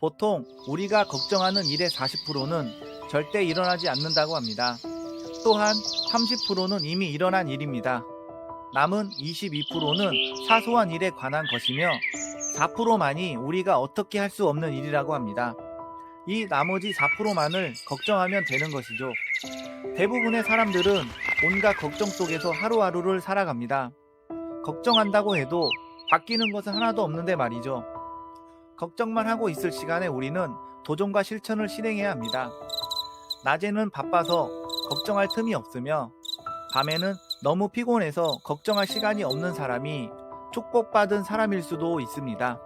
보통 우리가 걱정하는 일의 40%는 절대 일어나지 않는다고 합니다. 또한 30%는 이미 일어난 일입니다. 남은 22%는 사소한 일에 관한 것이며 4%만이 우리가 어떻게 할 수 없는 일이라고 합니다. 이 나머지 4%만을 걱정하면 되는 것이죠. 대부분의 사람들은 온갖 걱정 속에서 하루하루를 살아갑니다. 걱정한다고 해도 바뀌는 것은 하나도 없는데 말이죠. 걱정만 하고 있을 시간에 우리는 도전과 실천을 실행해야 합니다. 낮에는 바빠서 걱정할 틈이 없으며 밤에는 너무 피곤해서 걱정할 시간이 없는 사람이 축복받은 사람일 수도 있습니다.